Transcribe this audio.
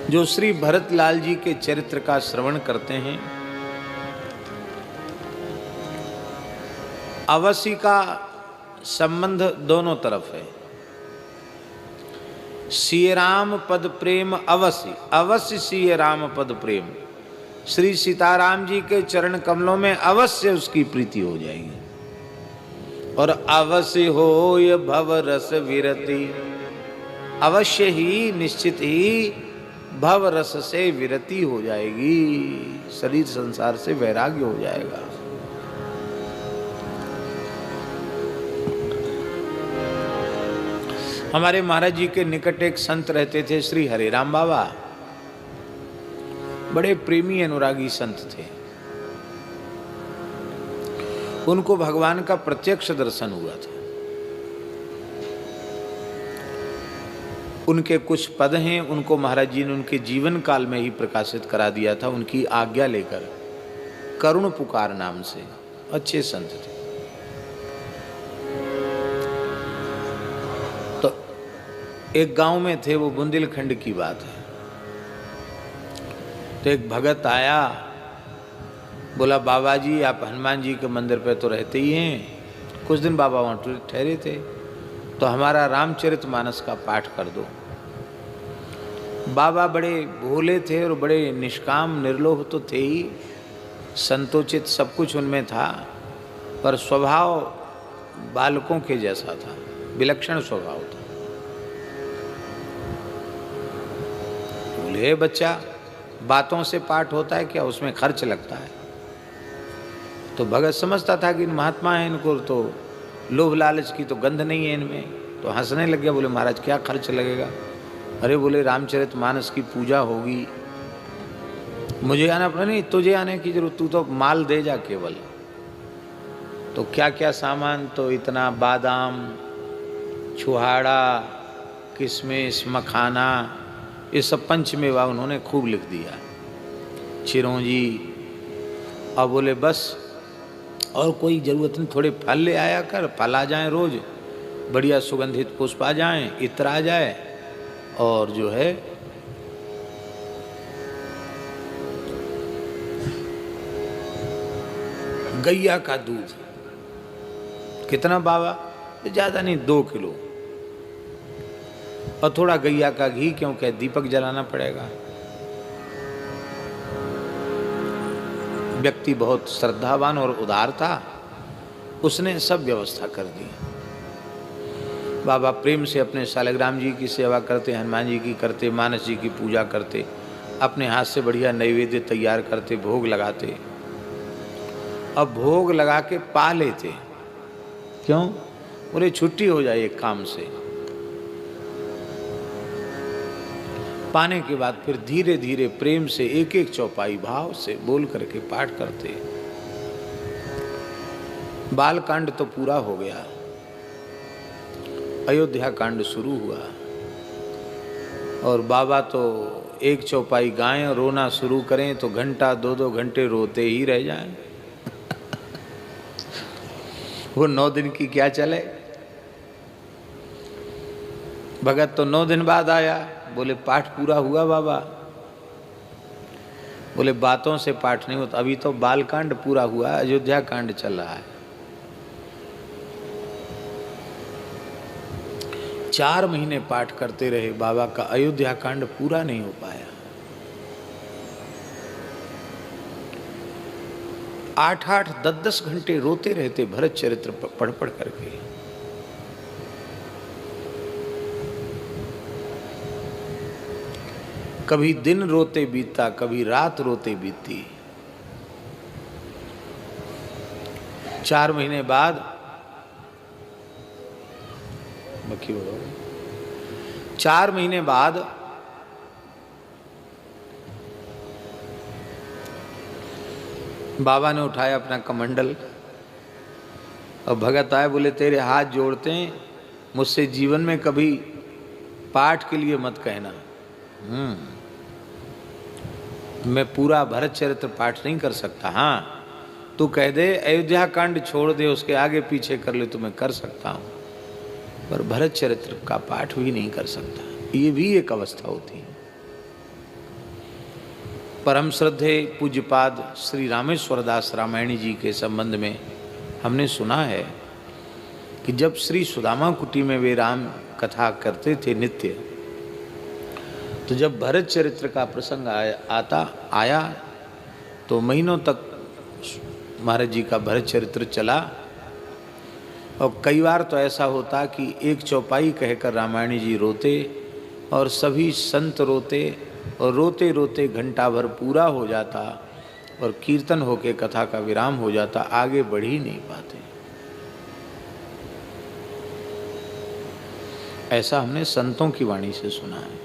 जो श्री भरतलाल जी के चरित्र का श्रवण करते हैं, अवश्य का संबंध दोनों तरफ है। श्री राम पद प्रेम अवश्य, अवश्य श्री राम पद प्रेम, श्री सीताराम जी के चरण कमलों में अवश्य उसकी प्रीति हो जाएगी। और अवश्य हो ये भव रस विरति, अवश्य ही निश्चित ही भव रस से विरति हो जाएगी, शरीर संसार से वैराग्य हो जाएगा। हमारे महाराज जी के निकट एक संत रहते थे, श्री हरिराम बाबा। बड़े प्रेमी अनुरागी संत थे। उनको भगवान का प्रत्यक्ष दर्शन हुआ था। उनके कुछ पद हैं, उनको महाराज जी ने उनके जीवन काल में ही प्रकाशित करा दिया था, उनकी आज्ञा लेकर। करुण पुकार नाम से अच्छे संत थे। तो एक गांव में थे, वो बुंदेलखंड की बात है। तो एक भगत आया, बोला बाबा जी आप हनुमान जी के मंदिर पे तो रहते ही हैं, कुछ दिन बाबा वहाँ ठहरे थे, तो हमारा रामचरितमानस का पाठ कर दो। बाबा बड़े भोले थे और बड़े निष्काम निर्लोभ तो थे ही, संतोचित सब कुछ उनमें था, पर स्वभाव बालकों के जैसा था, विलक्षण स्वभाव था। बोले बच्चा, बातों से पाठ होता है क्या, उसमें खर्च लगता है। तो भगत समझता था कि महात्मा है, इनको तो लोभ लालच की तो गंध नहीं है इनमें, तो हंसने लग गया। बोले महाराज क्या खर्च लगेगा। अरे बोले रामचरितमानस की पूजा होगी, मुझे आना पड़ा। नहीं, तुझे आने की जरूरत, तू तो माल दे जा केवल। तो क्या क्या सामान, तो इतना बादाम, छुहाड़ा, किशमिश, मखाना, ये सब पंचमेवा उन्होंने खूब लिख दिया, चिरौंजी। अब बोले बस और कोई ज़रूरत नहीं, थोड़े फल ले आया कर, फल आ जाएं रोज, बढ़िया सुगंधित पुष्प आ जाएं, इत्र आ जाए, और जो है गैया का दूध। कितना बाबा? ज़्यादा नहीं, 2 किलो, और थोड़ा गैया का घी, क्योंकि दीपक जलाना पड़ेगा। व्यक्ति बहुत श्रद्धावान और उदार था, उसने सब व्यवस्था कर दी। बाबा प्रेम से अपने शालिग्राम जी की सेवा करते, हनुमान जी की करते, मानस जी की पूजा करते, अपने हाथ से बढ़िया नैवेद्य तैयार करते, भोग लगाते। अब भोग लगा के पा लेते, क्यों? बोले छुट्टी हो जाए एक काम से। पाने के बाद फिर धीरे धीरे प्रेम से एक एक चौपाई भाव से बोल करके पाठ करते। बाल कांड तो पूरा हो गया, अयोध्या कांड शुरू हुआ, और बाबा तो एक चौपाई गाएं, रोना शुरू करें तो घंटा 2-2 घंटे रोते ही रह जाएं। वो 9 दिन की क्या चले। भगत तो 9 दिन बाद आया, बोले पाठ पूरा हुआ बाबा। बोले बातों से पाठ नहीं होता, अभी तो बालकांड पूरा हुआ, अयोध्या कांड चल रहा है। 4 महीने पाठ करते रहे बाबा का, अयोध्या कांड पूरा नहीं हो पाया। 8-8, 10-10 घंटे रोते रहते भरत चरित्र पढ़ पढ़ करके। कभी दिन रोते बीतता, कभी रात रोते बीतती। 4 महीने बाद 4 महीने बाद बाबा ने उठाया अपना कमंडल, और भगत आए, बोले तेरे हाथ जोड़ते हैं, मुझसे जीवन में कभी पाठ के लिए मत कहना। मैं पूरा भरत चरित्र पाठ नहीं कर सकता। हाँ, तू कह दे अयोध्या कांड छोड़ दे, उसके आगे पीछे कर ले तो मैं कर सकता हूँ, पर भरत चरित्र का पाठ भी नहीं कर सकता। ये भी एक अवस्था होती है। परम श्रद्धेय पूज्यपाद श्री रामेश्वर दास रामायणी जी के संबंध में हमने सुना है कि जब श्री सुदामा कुटी में वे राम कथा करते थे नित्य, तो जब भरत चरित्र का प्रसंग आया तो महीनों तक महाराज जी का भरत चरित्र चला। और कई बार तो ऐसा होता कि एक चौपाई कहकर रामायणी जी रोते और सभी संत रोते, और रोते रोते घंटा भर पूरा हो जाता और कीर्तन होके कथा का विराम हो जाता, आगे बढ़ ही नहीं पाते। ऐसा हमने संतों की वाणी से सुना है।